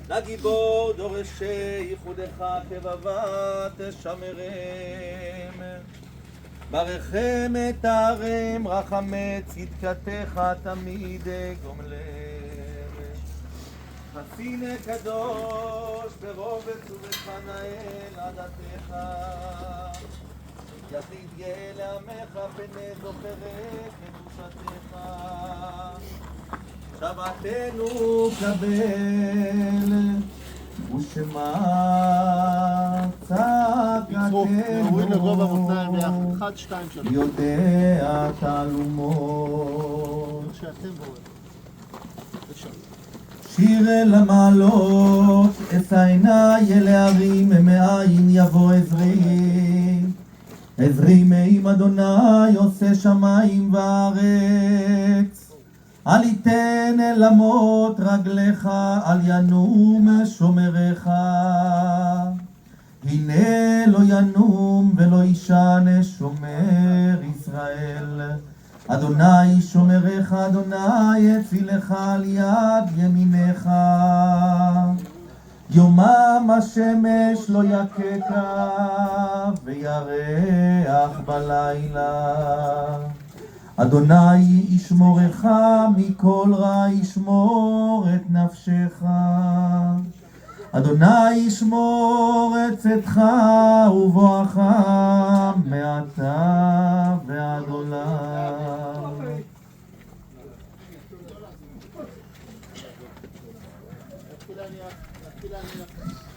לגיבור דורשי ייחודך כבבת תשמרם. ברכם תארם רחמי צדקתך תמיד גומלם. חסין קדוש ברובץ ובחנאל עדתך. יזיד גאה לעמך פני זוכרת קדושתך. שבתנו קבל ושמע צעקתנו יודע תעלומות. שיר אל המעלות אשא עיניי אל ההרים מאין יבוא עזרי. עזרי מעם אדוני עושה שמיים וארץ. אל יתן אל אמות רגליך, אל ינום שומרך. הנה לא ינום ולא יישן שומר ישראל. אדוני שומרך, אדוני הצילך על יד ימינך. יומם השמש לא יככה וירח בלילה. אדוני ישמורך מכל רע, ישמור את נפשך. אדוני ישמור את צאתך ובואך מעתה ועד עולם. Gracias.